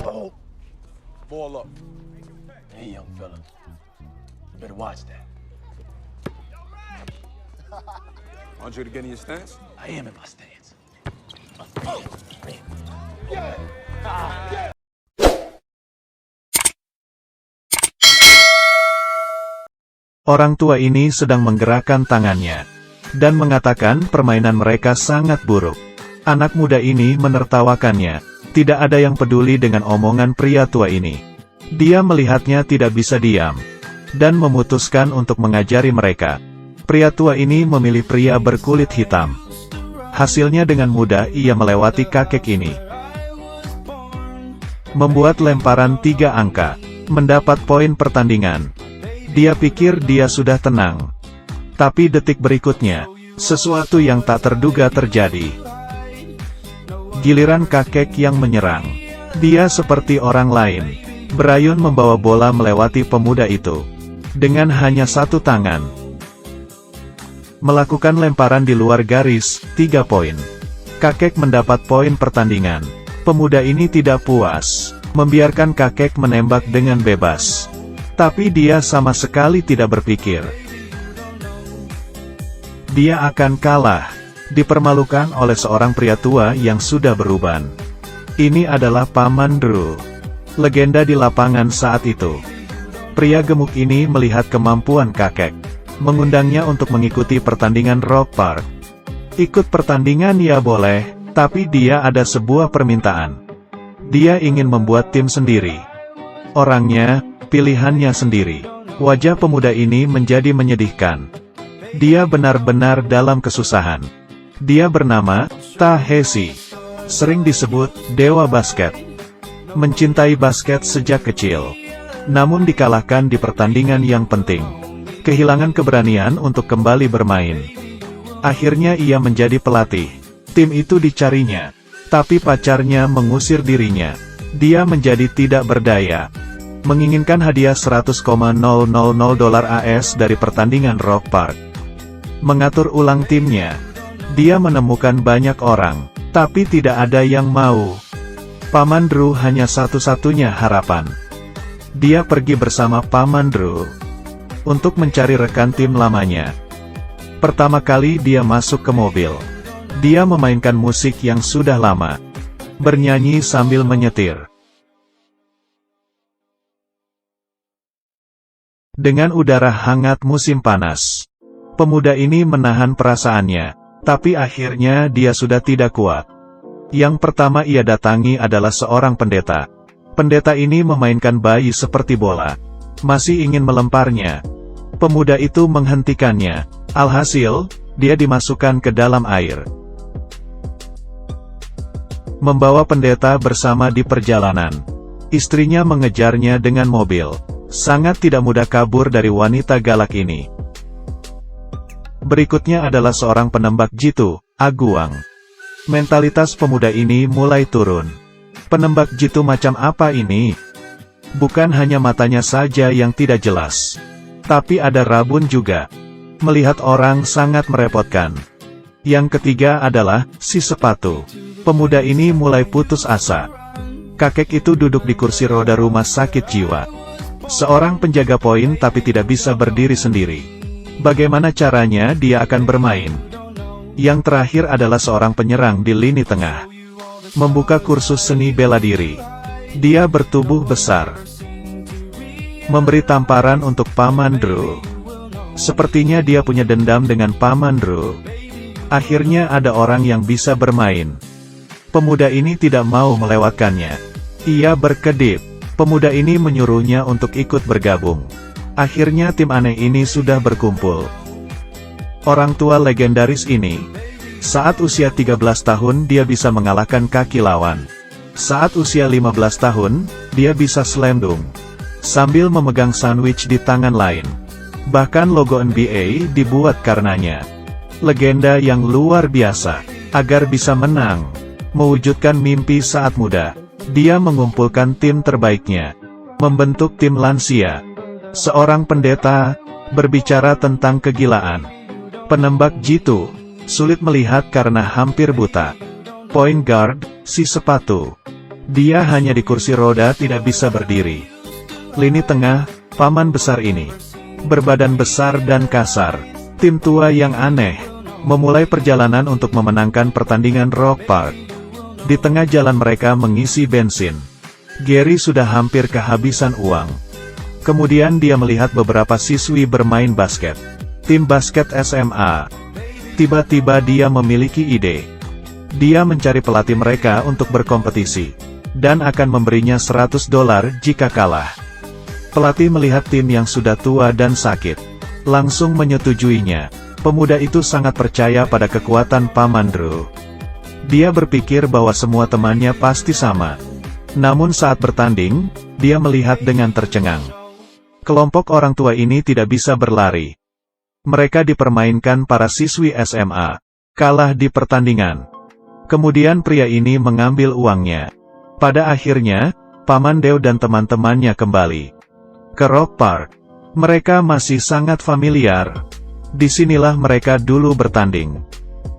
Oh, ball up. Hey, young fella. You better watch that. Aren't you to get in your stance? I am in my stance. Orang tua ini sedang menggerakkan tangannya dan mengatakan permainan mereka sangat buruk. Anak muda ini menertawakannya. Tidak ada yang peduli dengan omongan pria tua ini. Dia melihatnya tidak bisa diam dan memutuskan untuk mengajari mereka. Pria tua ini memilih pria berkulit hitam. Hasilnya dengan mudah ia melewati kakek ini. Membuat lemparan 3 angka, mendapat poin pertandingan. Dia pikir dia sudah tenang. Tapi detik berikutnya, sesuatu yang tak terduga terjadi. Giliran kakek yang menyerang. Dia seperti orang lain. Berayun membawa bola melewati pemuda itu. Dengan hanya 1 tangan. Melakukan lemparan di luar garis, 3 poin. Kakek mendapat poin pertandingan. Pemuda ini tidak puas. Membiarkan kakek menembak dengan bebas. Tapi dia sama sekali tidak berpikir dia akan kalah, dipermalukan oleh seorang pria tua yang sudah beruban. Ini adalah Paman Drew, legenda di lapangan saat itu. Pria gemuk ini melihat kemampuan kakek, mengundangnya untuk mengikuti pertandingan Rock Park. Ikut pertandingan ya boleh, tapi dia ada sebuah permintaan. Dia ingin membuat tim sendiri. Orangnya, pilihannya sendiri. Wajah pemuda ini menjadi menyedihkan. Dia benar-benar dalam kesusahan. Dia bernama Taheshi. Sering disebut Dewa Basket. Mencintai basket sejak kecil. Namun dikalahkan di pertandingan yang penting. Kehilangan keberanian untuk kembali bermain. Akhirnya ia menjadi pelatih. Tim itu dicarinya. Tapi pacarnya mengusir dirinya. Dia menjadi tidak berdaya. Menginginkan hadiah $100,000 dari pertandingan Rock Park. Mengatur ulang timnya. Dia menemukan banyak orang, tapi tidak ada yang mau. Paman Drew hanya satu-satunya harapan. Dia pergi bersama Paman Drew untuk mencari rekan tim lamanya. Pertama kali dia masuk ke mobil. Dia memainkan musik yang sudah lama. Bernyanyi sambil menyetir. Dengan udara hangat musim panas. Pemuda ini menahan perasaannya, tapi akhirnya dia sudah tidak kuat. Yang pertama ia datangi adalah seorang pendeta. Pendeta ini memainkan bayi seperti bola. Masih ingin melemparnya. Pemuda itu menghentikannya. Alhasil, dia dimasukkan ke dalam air. Membawa pendeta bersama di perjalanan. Istrinya mengejarnya dengan mobil. Sangat tidak mudah kabur dari wanita galak ini. Berikutnya adalah seorang penembak jitu, Aguang. Mentalitas pemuda ini mulai turun. Penembak jitu macam apa ini? Bukan hanya matanya saja yang tidak jelas. Tapi ada rabun juga. Melihat orang sangat merepotkan. Yang ketiga adalah si sepatu. Pemuda ini mulai putus asa. Kakek itu duduk di kursi roda rumah sakit jiwa. Seorang penjaga poin tapi tidak bisa berdiri sendiri. Bagaimana caranya dia akan bermain? Yang terakhir adalah seorang penyerang di lini tengah. Membuka kursus seni bela diri. Dia bertubuh besar. Memberi tamparan untuk Paman Drew. Sepertinya dia punya dendam dengan Paman Drew. Akhirnya ada orang yang bisa bermain. Pemuda ini tidak mau melewatkannya. Ia berkedip. Pemuda ini menyuruhnya untuk ikut bergabung. Akhirnya tim aneh ini sudah berkumpul. Orang tua legendaris ini, saat usia 13 tahun dia bisa mengalahkan kaki lawan. Saat usia 15 tahun, dia bisa slam dunk. Sambil memegang sandwich di tangan lain. Bahkan logo NBA dibuat karenanya. Legenda yang luar biasa. Agar bisa menang, mewujudkan mimpi saat muda, dia mengumpulkan tim terbaiknya. Membentuk tim lansia. Seorang pendeta, berbicara tentang kegilaan. Penembak jitu, sulit melihat karena hampir buta. Point guard, si sepatu. Dia hanya di kursi roda tidak bisa berdiri. Lini tengah, paman besar ini berbadan besar dan kasar. Tim tua yang aneh memulai perjalanan untuk memenangkan pertandingan Rock Park. Di tengah jalan mereka mengisi bensin. Gary sudah hampir kehabisan uang. Kemudian dia melihat beberapa siswi bermain basket. Tim basket SMA. Tiba-tiba dia memiliki ide. Dia mencari pelatih mereka untuk berkompetisi, dan akan memberinya $100 jika kalah. Pelatih melihat tim yang sudah tua dan sakit, langsung menyetujuinya. Pemuda itu sangat percaya pada kekuatan Paman Drew. Dia berpikir bahwa semua temannya pasti sama. Namun saat bertanding, dia melihat dengan tercengang. Kelompok orang tua ini tidak bisa berlari. Mereka dipermainkan para siswi SMA, kalah di pertandingan. Kemudian pria ini mengambil uangnya. Pada akhirnya, Paman Drew dan teman-temannya kembali ke Rock Park. Mereka masih sangat familiar. Disinilah mereka dulu bertanding.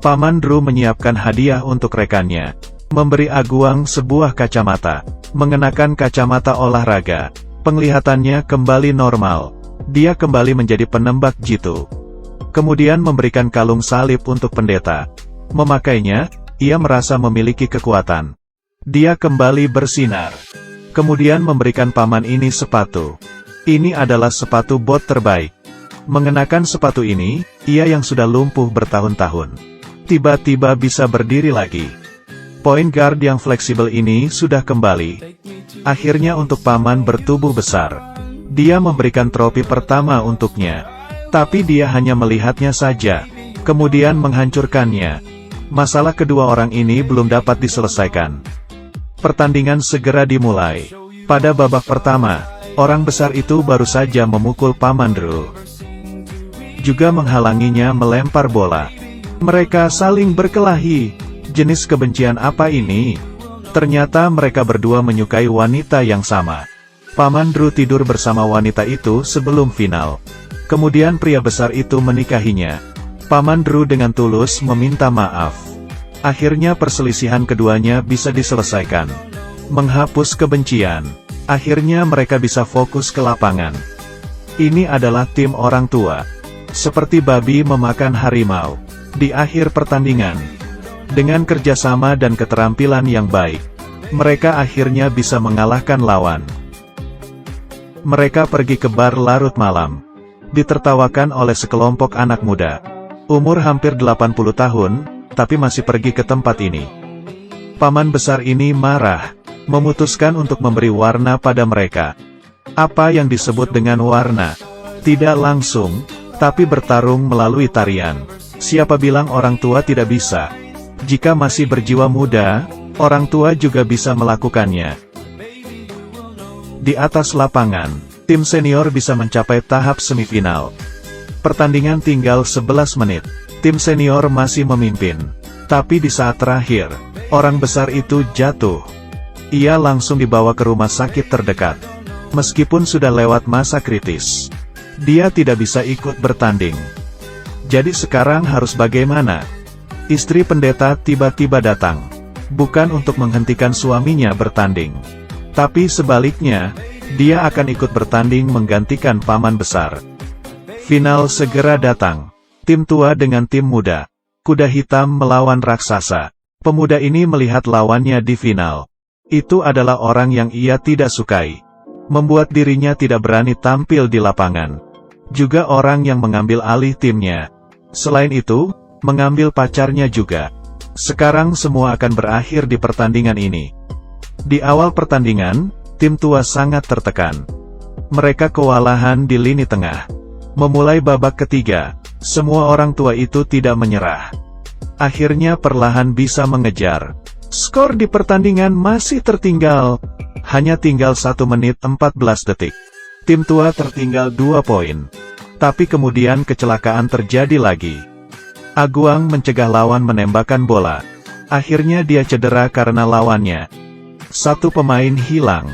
Paman Drew menyiapkan hadiah untuk rekannya. Memberi Aguang sebuah kacamata. Mengenakan kacamata olahraga. Penglihatannya kembali normal. Dia kembali menjadi penembak jitu. Kemudian memberikan kalung salib untuk pendeta. Memakainya, ia merasa memiliki kekuatan. Dia kembali bersinar. Kemudian memberikan paman ini sepatu. Ini adalah sepatu bot terbaik. Mengenakan sepatu ini, ia yang sudah lumpuh bertahun-tahun, tiba-tiba bisa berdiri lagi. Point guard yang fleksibel ini sudah kembali. Akhirnya untuk paman bertubuh besar. Dia memberikan trofi pertama untuknya. Tapi dia hanya melihatnya saja, kemudian menghancurkannya. Masalah kedua orang ini belum dapat diselesaikan. Pertandingan segera dimulai. Pada babak pertama, orang besar itu baru saja memukul Paman Drew. Juga menghalanginya melempar bola. Mereka saling berkelahi. Jenis kebencian apa ini? Ternyata mereka berdua menyukai wanita yang sama. Paman Drew tidur bersama wanita itu sebelum final. Kemudian pria besar itu menikahinya. Paman Drew dengan tulus meminta maaf. Akhirnya perselisihan keduanya bisa diselesaikan. Menghapus kebencian. Akhirnya mereka bisa fokus ke lapangan. Ini adalah tim orang tua. Seperti babi memakan harimau. Di akhir pertandingan, dengan kerjasama dan keterampilan yang baik, mereka akhirnya bisa mengalahkan lawan. Mereka pergi ke bar larut malam. Ditertawakan oleh sekelompok anak muda. Umur hampir 80 tahun, tapi masih pergi ke tempat ini. Paman besar ini marah, memutuskan untuk memberi warna pada mereka. Apa yang disebut dengan warna? Tidak langsung, tapi bertarung melalui tarian. Siapa bilang orang tua tidak bisa? Jika masih berjiwa muda, orang tua juga bisa melakukannya. Di atas lapangan, tim senior bisa mencapai tahap semifinal. Pertandingan tinggal 11 menit. Tim senior masih memimpin. Tapi di saat terakhir, orang besar itu jatuh. Ia langsung dibawa ke rumah sakit terdekat. Meskipun sudah lewat masa kritis, dia tidak bisa ikut bertanding. Jadi sekarang harus bagaimana? Istri pendeta tiba-tiba datang. Bukan untuk menghentikan suaminya bertanding. Tapi sebaliknya, dia akan ikut bertanding menggantikan paman besar. Final segera datang. Tim tua dengan tim muda. Kuda hitam melawan raksasa. Pemuda ini melihat lawannya di final. Itu adalah orang yang ia tidak sukai. Membuat dirinya tidak berani tampil di lapangan. Juga orang yang mengambil alih timnya. Selain itu, mengambil pacarnya juga. Sekarang semua akan berakhir di pertandingan ini. Di awal pertandingan, tim tua sangat tertekan. Mereka kewalahan di lini tengah. Memulai babak ketiga, semua orang tua itu tidak menyerah. Akhirnya perlahan bisa mengejar. Skor di pertandingan masih tertinggal. Hanya tinggal 1 menit 14 detik. Tim tua tertinggal 2 poin. Tapi kemudian kecelakaan terjadi lagi. Aguang mencegah lawan menembakkan bola. Akhirnya dia cedera karena lawannya. Satu pemain hilang.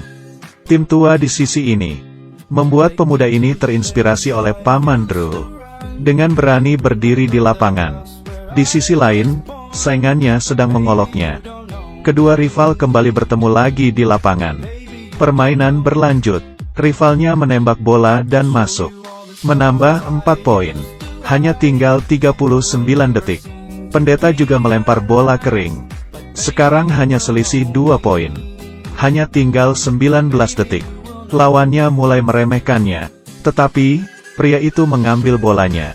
Tim tua di sisi ini membuat pemuda ini terinspirasi oleh Paman Drew. Dengan berani berdiri di lapangan. Di sisi lain, saingannya sedang mengoloknya. Kedua rival kembali bertemu lagi di lapangan. Permainan berlanjut. Rivalnya menembak bola dan masuk. Menambah 4 poin. Hanya tinggal 39 detik. Pendeta juga melempar bola kering. Sekarang hanya selisih 2 poin. Hanya tinggal 19 detik. Lawannya mulai meremehkannya. Tetapi, pria itu mengambil bolanya.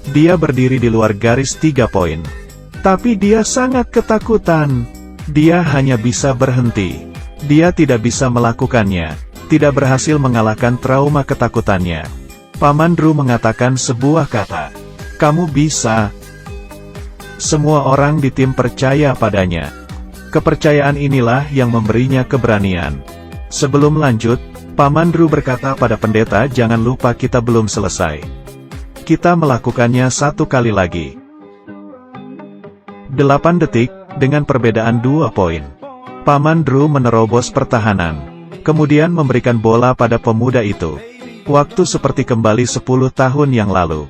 Dia berdiri di luar garis 3 poin. Tapi dia sangat ketakutan. Dia hanya bisa berhenti. Dia tidak bisa melakukannya. Tidak berhasil mengalahkan trauma ketakutannya. Paman Drew mengatakan sebuah kata. Kamu bisa. Semua orang di tim percaya padanya. Kepercayaan inilah yang memberinya keberanian. Sebelum lanjut, Paman Drew berkata pada pendeta, jangan lupa kita belum selesai. Kita melakukannya 1 kali lagi. 8 detik, dengan perbedaan 2 poin. Paman Drew menerobos pertahanan. Kemudian memberikan bola pada pemuda itu. Waktu seperti kembali 10 tahun yang lalu.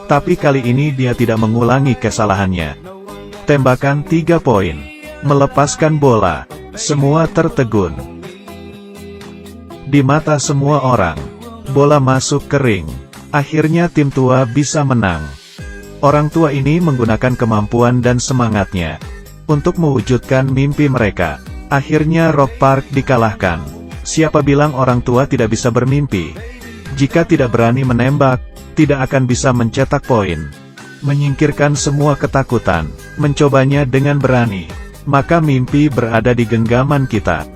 Tapi kali ini dia tidak mengulangi kesalahannya. Tembakan 3 poin. Melepaskan bola. Semua tertegun. Di mata semua orang, bola masuk ke ring. Akhirnya tim tua bisa menang. Orang tua ini menggunakan kemampuan dan semangatnya untuk mewujudkan mimpi mereka. Akhirnya Rock Park dikalahkan. Siapa bilang orang tua tidak bisa bermimpi? Jika tidak berani menembak, tidak akan bisa mencetak poin. Menyingkirkan semua ketakutan, mencobanya dengan berani, maka mimpi berada di genggaman kita.